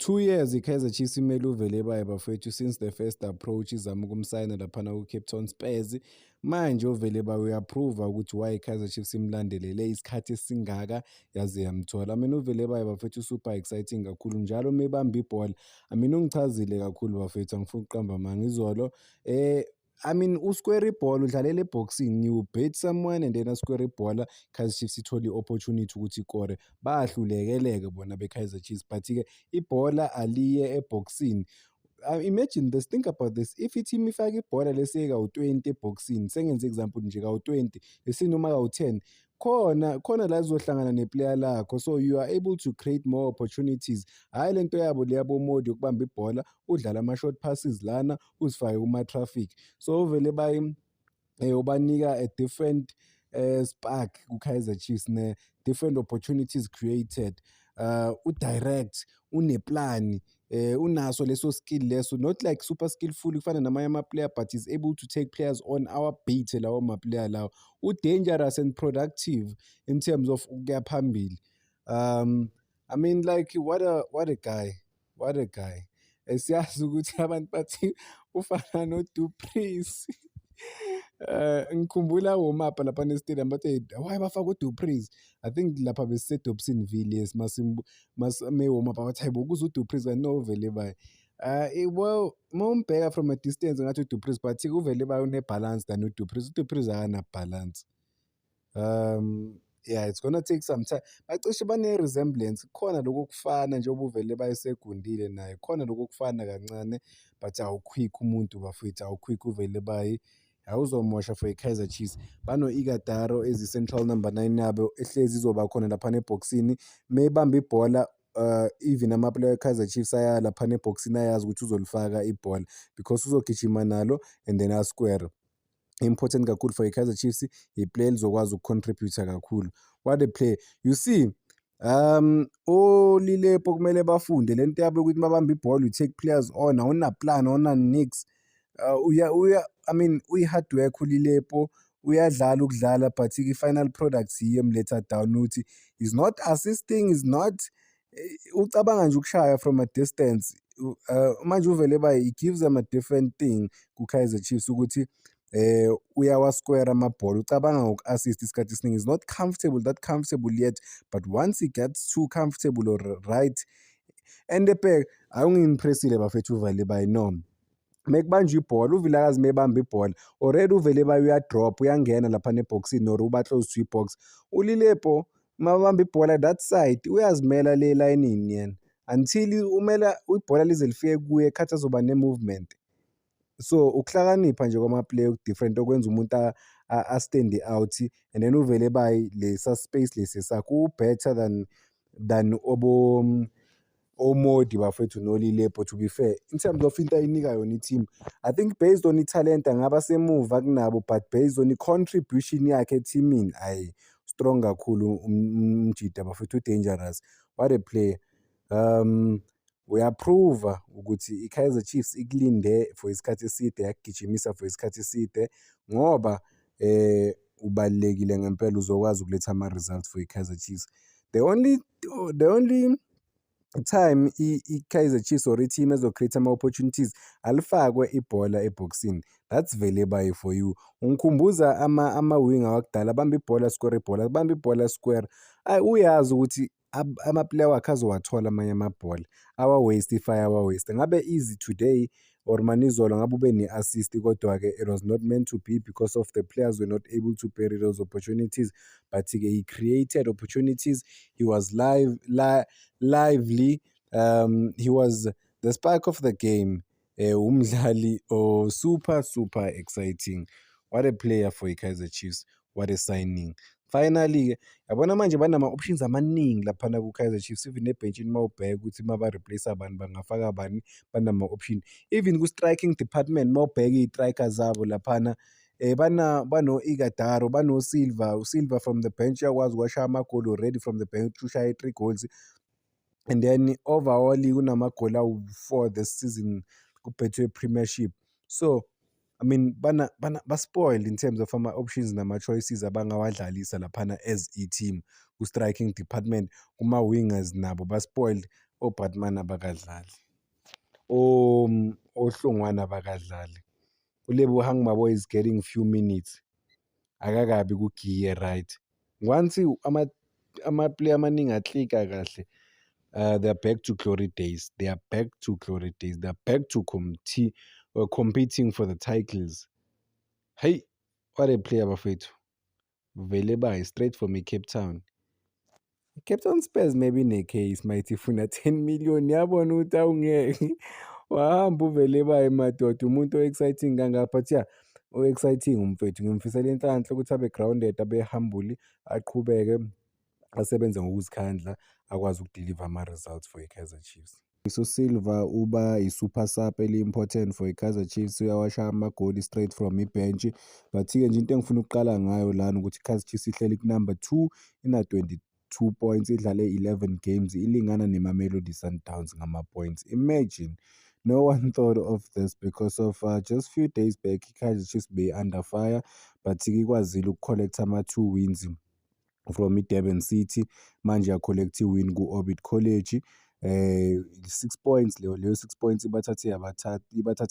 2 years i-Kaizer Chiefs imele uVelebane bafowethu since the first approach izama ukumsayina laphana ku-Cape Town Spurs. Manje uVelebane uyaprova ukuthi why i-Kaizer Chiefs imlandelele isikhathi esingaka yaze yamthola. I mean uVelebane bafowethu super exciting kakhulu njalo mebamba ibhola. I mean ungichazile kakhulu bafowethu angifuni ukuqamba amanga izolo. I mean usquare ibhola udlalela eboxing you beat someone and then asquare ibhola Kaizer Chiefs ithole i-opportunity ukuthi ikore bahlulekeleke bona be-Kaizer Chiefs but-ke ibhola aliye eboxing. Imagine this, think about this. If i-team ifake ibhola lese kawu-20 eboxing, sengenze example nje kawu-20, lesi noma kawu-10, khona la zizohlangana neplayer lakho, so you are able to create more opportunities. Hhayi lento yabo leyabomodi yokubamba ibhola, udlala ama-short passes lana, uzifake kuma-traffic. So uVelebane ubanika a different spark ku-Kaizer Chiefs, different opportunities created. Udirect, uneplani, unaso leso skill leso, not like super skillful kufana namanye ama-player but is able to take players on our beat lawo ma-player lawo. U-dangerous and productive in terms of ukuya phambili. I mean like what a guy. Siyazi ukuthi abantu bathi ufana no-Du Preez. Ngikhumbula warm-up lapha ne-stadium bathi why bafaka uDu Preez. I think lapha bese-Dobson Village me-warm-up bathi hayibo kuze uDu Preez kanti no uVelebane. Well mawumbheka from a distance ngathi uDu Preez but uVelebane une-balance than uDu Preez. uDu Preez akana-balance. Yeah, it's gonna take some time. Bacishe bane-resemblance, khona lokho kufana njengoba uVelebane esegundile naye, khona lokho kufana kancane but awuquick umuntu bafowethu, awuquick uVelebane. Awuzomosha for i-Kaizer Chiefs. Bano-Ighodaro ezi-central number 9 yabo ehlezi izoba khona laphana ebhokisini. Mebamba ibhola even ama-player e-Kaizer Chiefs aya laphana ebhokisini ayazi ukuthi uzolifaka ibhola because uzogijima nalo and then asquare. Important kakhulu for i-Kaizer Chiefs, i-play elizokwazi ukucontribute kakhulu. What a play. You see, oLilepo kumele bafunde lento yabo ukuthi mabamba ibhola you take players on, awunaplan, awunanix. I mean uyi-hard work uLilepo, uyadlala ukudlala but i-final product siye emletha down ukuthi is not assisting, is not ucabanga nje ukushaya from a distance. Manje uVelebane he gives them a different thing ku-Kaizer Chiefs ukuthi uyawasquare amabhola, ucabanga ngoku-assist isikhathi esiningi. Is not that comfortable yet, but once he gets too comfortable or right and ebheka awungi-impressile bafethu uVelebane no. Mekubanjwa ibhola uVilakazi mebamba ibhola already uVelebane uyadrop uyangena laphana ebhokisini or uba close to i-box. uLilepo mabamba ibhola that side uyazimela le line yena until umela ibhola lize lifike kuye khathi azoba ne-movement. So ukuhlakanipha nje kwama-player different okwenza umuntu a-stand out and then uVelebane lesa space lesi sakho better than omodi bafethu noLilepo. To be fair, in terms of into ayinika yona i-team, I think based on i-talent angaba semuva kunabo but based on i-contribution yakhe eteamini ayi strong kakhulu umjida bafethu dangerous. What a player. Uyaprova ukuthi i-Kaizer Chiefs ikulinde for isikhathi eside, yakugijimisa for isikhathi eside ngoba ubalulekile ngempela, uzokwazi ukuletha ama-results for i-Kaizer Chiefs. The only time i-Kaizer Chiefs or i-team ezo-create ama-opportunities alifakwe ibhola eboxini, that's Velebane for you. Ungikhumbuza ama-winger wakudala abamba ibhola square ibhola, abamba ibhola square. Uyazi ukuthi ama-player wakhe azowathola amanye amabhola, awa-waste. Ngabe easy today or manizolo ngabe ube ne-assist kodwa-ke it was not meant to be because of the players were not able to bury those opportunities, but he created opportunities. He was lively. He was the spark of the game. Umdlali super exciting. What a player for i-Kaizer Chiefs. What a signing. Finally, yabona manje banama-options amaningi laphana ku-Kaizer Chiefs, even ebhentshini mawubheka ukuthi maba-replace abantu bangafaka bani, banama-option. Even ku-striking department mawubheka iy'striker zabo laphana bano-Ighodaro, bano-Silva. uSilva from the bench uyakwazi ukuwashaya amagoli already from the bench, ushaye 3 goals. And then overall kunamagoli awu-4 this season kuBetway Premiership. So I mean baspoiled in terms of ama-options nama-choices abangawadlalisa laphana as i-team ku-striking department, kuma-wingers nabo baspoiled. oBatman abakadlali, oHlongwane abakadlali, uLebohang Mabo is getting few minutes, akakabi kugiye right. Once ama-player amaningi aklika kahle, they are back to glory days. They are back to glory days. They are back to competing for the titles. Hey, what a player bafethu. Veleba straight from Cape Town. Cape Town Spurs maybe ne-case might ifuna 10 million yabona ukuthi awungeke wahamba uVeleba madoda umuntu o-exciting kangaka but yeah o-exciting umfethu ngimfisela inhlanhla ukuthi abe grounded abe humble aqhubeke asebenze ngokuzikhandla akwazi ukudeliver ama-results for i-Kaizer Chiefs. Silva uba i-super sub eli-important for i-Kaizer Chiefs uyawasha amagoli straight from ibench but-ke nje into engifuna ukuqala ngayo lana ukuthi i-Kaizer Chiefs ihleli ku-number 2 ina-22 points idlale 11 games ilingana neMamelodi Sundowns ngama-points. Imagine no one thought of this because of just few days back i-Kaizer Chiefs be-under fire but-ke ikwazile ukucollecta ama-2 wins from i-Durban City manje ya-collect i-win ku-Orbit College 6 points leyo 6 points ibathathe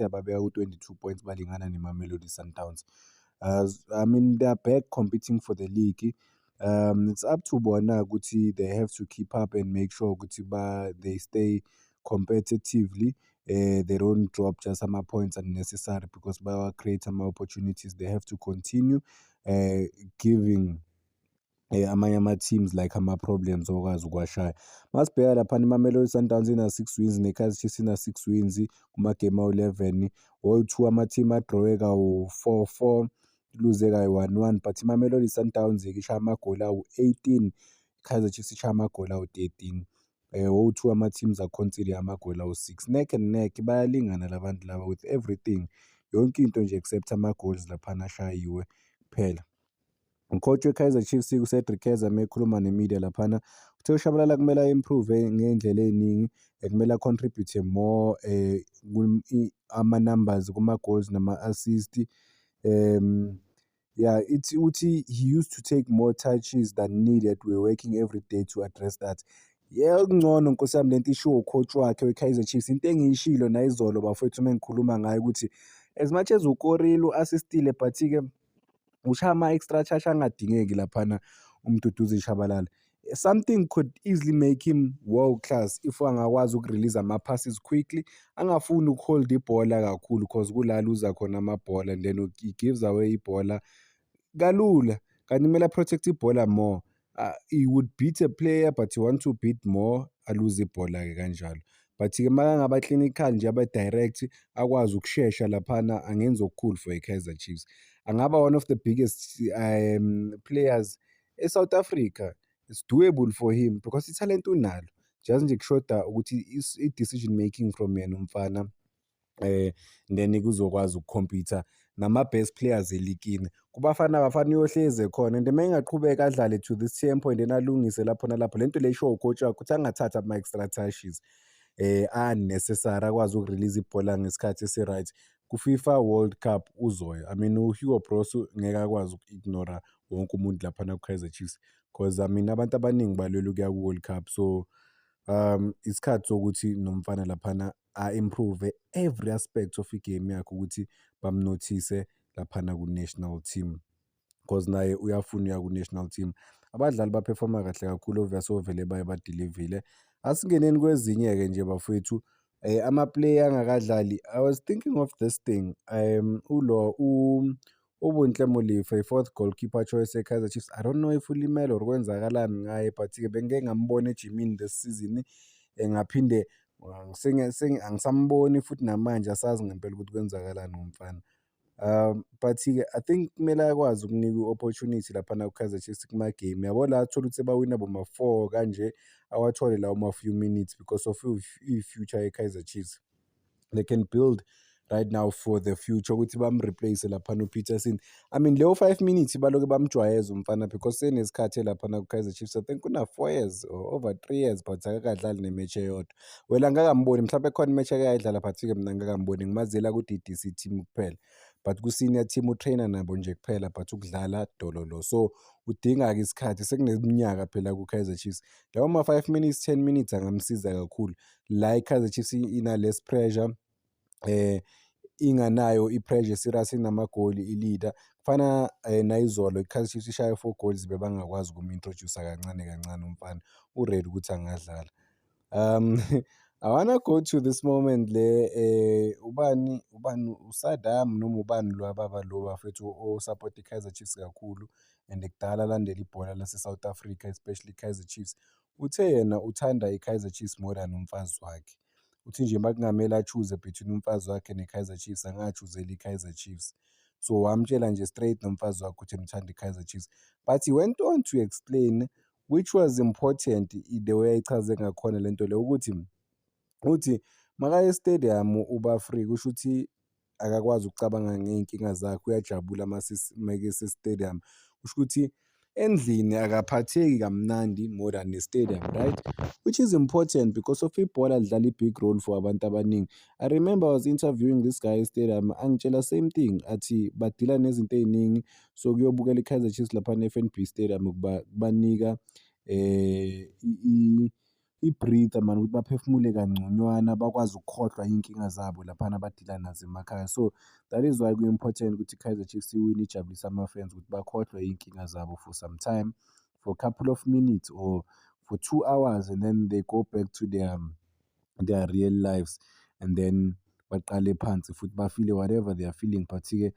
yababeka ku-22 points balingana neMamelodi Sundowns. I mean they are back competing for the league. It's up to bona ukuthi they have to keep up and make sure ukuthi they stay competitively. They don't drop just ama-points unnecessary because create ama-opportunities. They have to continue giving amanye ama-teams like ama-problems okwazi ukuwashaya. Masibheka laphana iMamelodi Sundowns ina-6 wins ne-Kaizer Chiefs ina-6 wins kumagame awu-11 all-2 ama-team adrowe kawu-4-4 luze kayi-1-1 but iMamelodi Sundowns-ke ishaya amagoli awu-18 i-Kaizer Chiefs ishaya amagoli awu-13 all-2 ama-teams akhonsile amagoli awu-6 neck and neck bayalingana labantu laba with everything yonke into nje except ama-goals laphana ashayiwe kuphela. Coach we-Kaizer Chiefs uCedric Keza mekhuluma ne-media laphana uthe uShabalala kumele a-improve ngey'ndlela ey'ningi kumele a-contribute more ama-numbers kuma-goals nama-assist. Yeah, uthi he used to take more touches than needed. We're working every day to address that. Yeah, kungcono nkosi yami lento ishiwo ucoach wakhe we-Kaizer Chiefs. Into engiyishilo nayizolo bafowethu mengikhuluma ngayo ukuthi as much as ukorile u-assistile but-ke ushaya ama-extra charge angadingeki laphana uMduduzi Shabalala. Something could easily make him world class if angakwazi ukurelease ama-passes quickly angafuni ukuhold ibhola kakhulu because kula luza khona amabhola and then he gives away ibhola kalula kanti kumele protect ibhola more. He would beat a player but he want to beat more aluse ibhola-ke kanjalo but-ke makangaba clinical nje abe-direct akwazi ukushesha laphana angenza okukhulu for i-Kaizer Chiefs. Angaba one of the biggest players eSouth Africa. It's doable for him because i-talent unalo just nje kushoda ukuthi i-decision making from yena umfana then kuzokwazi ukukhompyutha nama-best players elikini kubafana bafana uyohleze khona and uma engaqhubeka adlale to this tempo and then alungise lapho nalapho lento le isho ucoach wakhe ukuthi angathatha ama-extra touches unnecessary akwazi ukurelease ibhola ngesikhathi esi-right. Ku-FIFA World Cup uzoya. I mean uHugo Broos ngeke akwazi uku-ignora wonke umuntu laphana ku-Kaizer Chiefs because I mean abantu abaningi balwela ukuya ku-World Cup so isikhathi sokuthi nomfana laphana a-improve every aspect of igame yakhe ukuthi bamnothise laphana ku-national team because naye uyafuna uya ku-national team. Abadlali baperforma kahle kakhulu obviously ovele baye badilivile. Asingeneni kwezinye-ke nje bafowethu ama-player angakadlali. I was thinking of this thing uBuntle Molifa i-4th goalkeeper choice e-Kaizer Chiefs. I don't know if ulimele or kwenzakalani ngaye but-ke bengike ngambona ejimini this season ngaphinde angisamboni futhi namanje asazi ngempela ukuthi kwenzakalani ngomfana. But-ke I think kumele akwazi ukunika i-opportunity laphana ku-Kaizer Chiefs kuma-game yabo la athola ukuthi sebawina boma-4 kanje awathole lawo ma-few minutes because of i-future ye-Kaizer Chiefs. They can build right now for the future ukuthi bamreplace laphana uPeterson. I mean leyo 5 minutes baloke bamjwayeza umfana because senesikhathi laphana ku-Kaizer Chiefs. I think kuna 4 years or over 3 years but akakadlali nematch eyodwa. Well angakamboni mhlawumbe khona imatch ayidlala but-ke mina angakamboni ngimazela ku-DDC team kuphela but ku-senior team utrainer nabo nje kuphela but ukudlala dololo. So udinga-ke isikhathi, sekuneminyaka phela ku-Kaizer Chiefs. Lawo ma-5 minutes 10 minutes angamsiza kakhulu la i-Kaizer Chiefs ina-less pressure, inganayo i-pressure serious, inamagoli i-leader. Kufana nayizolo i-Kaizer Chiefs ishaye 4 goals bebangakwazi ukum-introduce-a kancane kancane umfana, u-ready ukuthi angadlala. I wanna go to this moment le ubani uSaddam noma ubani lo ababa lo bafethu o-support i-Kaizer Chiefs kakhulu and kudala alandela ibhola lase-South Africa, especially i-Kaizer Chiefs. Uthe yena uthanda i-Kaizer Chiefs more than umfazi wakhe. Uthi nje makungamele a-choose between umfazi wakhe ne-Kaizer Chiefs angachuzela i-Kaizer Chiefs. So wamtshela nje straight nomfazi wakhe ukuthi ngithanda i-Kaizer Chiefs. But he went on to explain which was important, the way ayichaze ngakhona lento leyo, uthi makaye estadium uba free, kusho ukuthi akakwazi ukucabanga ngey'nkinga zakhe, uyajabula makese-stadium. Kusho ukuthi endlini akaphatheki kamnandi more than ne-stadium, right? Which is important because of ibhola lidlala i-big role for abantu abaningi. I remember I was interviewing this guy e-stadium, angitshela same thing, athi badila nezinto ey'ningi, so kuyobukela i-Kaizer Chiefs laphana e-F_N_B Stadium kubanika i-breather man, ukuthi baphefumule kangconywana, bakwazi ukukhohlwa iy'nkinga zabo laphana abadila nazo emakhaya. So that is why ku-important ukuthi i-Kaizer Chiefs iwine, ijabulise ama-fans ukuthi bakhohlwe iy'nkinga zabo for some time, for a couple of minutes or for 2 hours, and then they go back to their real lives, and then baqale phansi futhi bafile whatever they are feeling. But-ke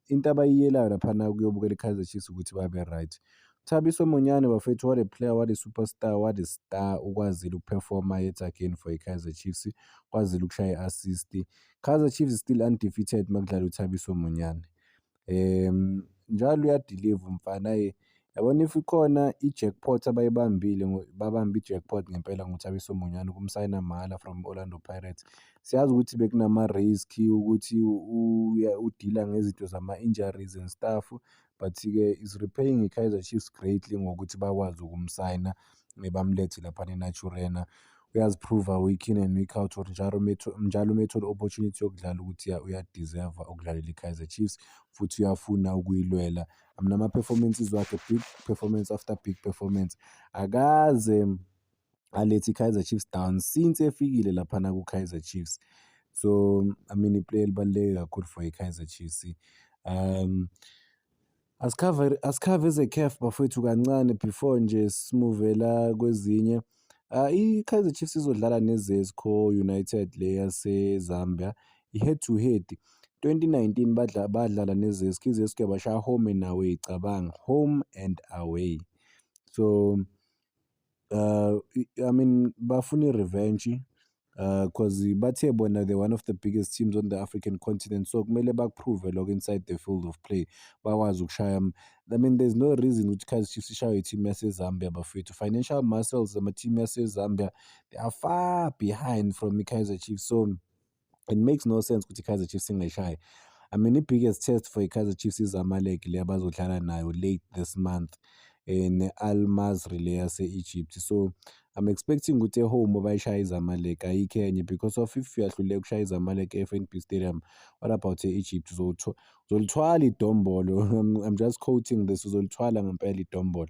into abayiyelayo laphana kuyobukela i-Kaizer Chiefs ukuthi babe right. Thabiso Monyane bafethu, what a player, what a superstar, what a star, ukwazile ukuperforma yet again for i-Kaizer Chiefs, kwazile ukushaya i-assist. Kaizer Chiefs is still undefeated makudlala uThabiso Monyane. Njalo uyadeliver umfana. Yabona if ikhona i-jackpot abayibambile, babambe i-jackpot ngempela ngoThabiso Monyane ukumsayina mahhala from Orlando Pirates. Siyazi ukuthi bekunama-risk ukuthi udila ngezinto zama-injuries and stuff, but-ke is repaying i-Kaizer Chiefs greatly ngokuthi bakwazi ukumsayina bamlethe laphana eNaturena. Uyaziprova week in and week out, or njalo uma opportunity yokudlala ukuthi uyadeserve ukudlalela i-Kaizer Chiefs futhi uyafuna ukuyilwela. Nama-performances wakhe, big performance after big performance. Akaze alethe i-Kaizer Chiefs down since efikile laphana ku-Kaizer Chiefs. So I mean iplayer elibaluleke kakhulu for i-Kaizer Chiefs. Asikhave eze-CAF bafethu kancane before nje simuvela kwezinye. I-Kaizer Chiefs izodlala ne-Zesco United le yase-Zambia, i-head to head. 2019 badlala ne-Zesco, i-Zesco yabashaya home and away, cabanga, home and away. So I mean bafuna i-revenge, because bathe bona they're one of the biggest teams on the African continent, so kumele bakuprove lokho inside the field of play, bakwazi ukushaya. I mean there's no reason ukuthi i-Kaizer Chiefs ishaye i-team yase-Zambia bafethu. Financial muscles ama-team yase-Zambia, they are far behind from i-Kaizer Chiefs, so it makes no sense ukuthi i-Kaizer Chiefs ingayishayi. I mean i-biggest test for i-Kaizer Chiefs iZamalek le abazodlala nayo late this month ne-Al Masry le yase-Egypt. So I'm expecting ukuthi e-home bayishaye iZamalek, ayikho enye, because of if uyahluleka ukushaya iZamalek e-F_N_B Stadium, what about e-Egypt? Uzolithwala idombolo. I'm just quoting this, uzolithwala ngempela idombolo.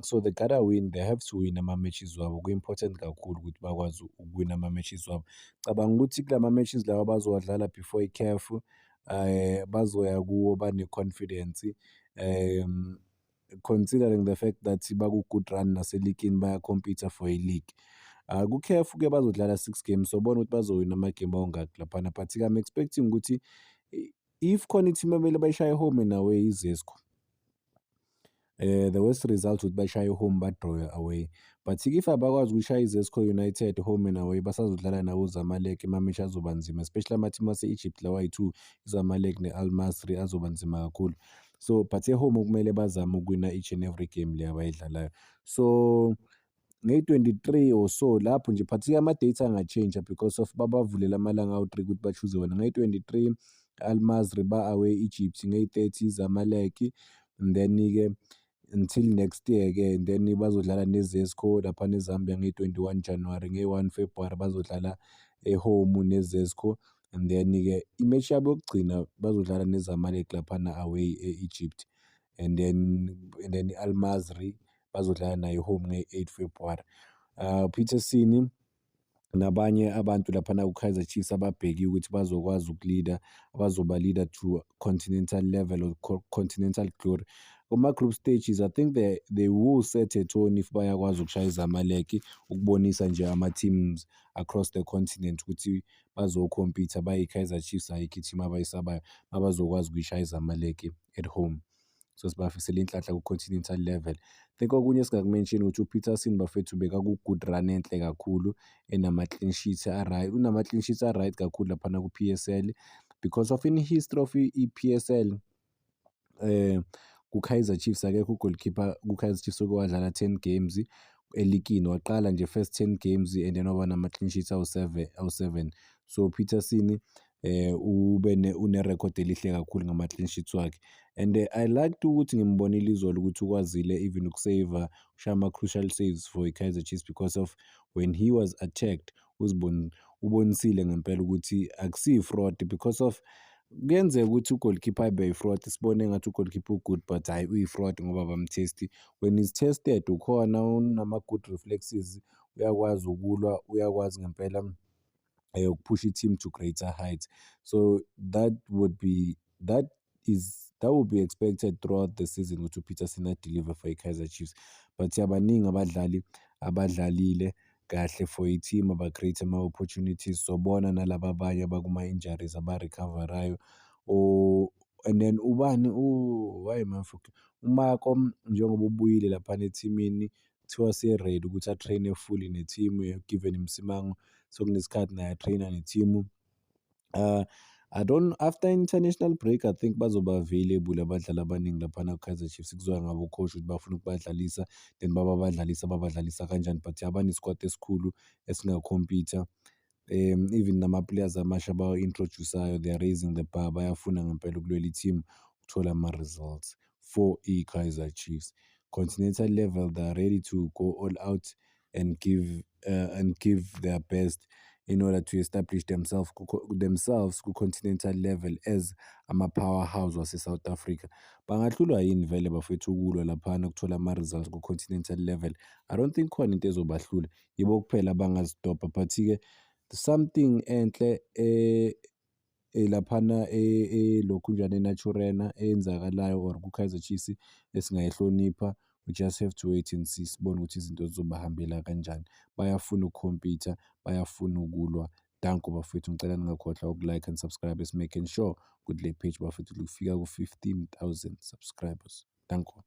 So they gotta win, they have to win ama-matches wabo. Ku-important kakhulu ukuthi bakwazi ukuwina ama-matches wabo. Cabanga ukuthi kula ma-matches lawa bazowadlala before i-CAF, bazoya kuwo bane-confidence, considering the fact that baku-good run naseligini, baya-compete for a-league. Ku-CAF-ke bazodlala 6 games, so bona ukuthi bazowina ama-game awungaki laphana. But-ke I'm expecting ukuthi if khona i-team emele bayishaye home and away, i-Zesco. The worst result ukuthi bashaye home badraw away. But if abakwazi ukuyishaya i-Zesco United home and away, basazodlala nawo uZamalek, ama-match azoba nzima, especially ama-team ase-Egypt lawa yi-2, iZamalek ne-Al Masry, azoba nzima kakhulu. So but e-home kumele bazame ukuwina each and every game le abayidlalayo. So ngeyi-23 or so lapho nje, but ama-dates angatshentsha because of babavulela amalanga awu-3 ukuthi bachoose wona. Ngeyi-23 Al Masry ba-away Egypt, ngeyi-30 iZamalek, and then-ke until next year-ke, and then bazodlala ne-Zesco lapha eZambia ngeyi-21 January, ngeyi-1 February bazodlala e-home ne-Zesco, and then-ke imatch yabo yokugcina bazodlala neZamalek laphana away e-Egypt, and then i-Al Masry bazodlala naye home nge-8 February. Peterson nabanye abantu laphana ku-Kaizer Chiefs ababhekiwe ukuthi bazokwazi ukulida, abazoba-leader to continental level or continental glory. Kuma-group stages, I think they will set a tone if bayakwazi ukushaya iZamalek, ukubonisa nje ama-teams across the continent ukuthi bazokhompitha bayi-Kaizer Chiefs, ayikho i-team abayisabayo abazokwazi ukuyishaya iZamalek at home. So sibafisela inhlanhla ku-continental level. Think okunye esingaku-mention ukuthi uPeterson bafethu bekaku-good run enhle kakhulu, enama-clean sheets unama-clean sheets a-right kakhulu laphana ku-P_S_L, because of in history of i-P_S_L ku-Kaizer Chiefs akekho u-goalkeeper ku-Kaizer Chiefs oke wadlala 10 games elikini, waqala nje first 10 games and then waba nama-clean sheets awu-7. So Peterson une-record elihle kakhulu ngama-clean sheets wakhe, and I liked ukuthi ngimbonile izolo ukuthi ukwazile even ukusave ushaya ama-crucial saves for i-Kaizer Chiefs, because of when he was attacked ubonisile ngempela ukuthi akusiyi-fraud, because of kuyenzeka ukuthi u-goalkeeper abe yi-fraud, sibone ngathi u-goalkeeper u-good but hhayi uyi-fraud ngoba bamthesti. When he's tested ukhona, unama-good reflexes, uyakwazi ukulwa, uyakwazi ngempela ukuphusha i-team to greater heights. So that would be expected throughout the season ukuthi uPeterson adeliver for i-Kaizer Chiefs, but abaningi abadlali abadlalile kahle for i-team aba-create ama-opportunities. Sobona nalaba abanye abakuma-injuries aba-recover-rayo, and then ubani why am I forgetting, uMarco njengoba ubuyile laphana ethimini kuthiwa se-ready ukuthi a-train fully ne-team, given imsimango sokunesikhathi naye a-trainer ne-team. After international break, I think bazoba available abadlali abaningi laphana ku-Kaizer Chiefs, kuzoya ngabo coach ukuthi bafuna ukubadlalisa, then babadlalisa kanjani, but abane-squad esikhulu esingakhompyutha. Even nama-players amasha abawa-introduce-ayo, they are raising the bar, bayafuna ngempela ukulwela i-team ukuthola ama-results for i-Kaizer Chiefs. Continental level, they are ready to go all out and give their best in order to establish themselves ku-continental level as ama-powerhouse wase-South Africa. Bangahlulwa yini vele bafethu ukulwa laphana ukuthola ama-results ku-continental level? I don't think khona into ezobahlula, yibo kuphela abangazidobha, but-ke something enhle laphana lokhunjana eNaturena eyenzakalayo or ku-Kaizer Chiefs esingayihlonipha. We just have to wait and see, sibone ukuthi izinto zizobahambela kanjani. Bayafuna ukukhompyutha, bayafuna ukulwa. Danko bafethu, ngicela ningakhohlwa uku-like and subscribe, making sure ukuthi le page bafethu lufika ku-15,000 subscribers. Danko.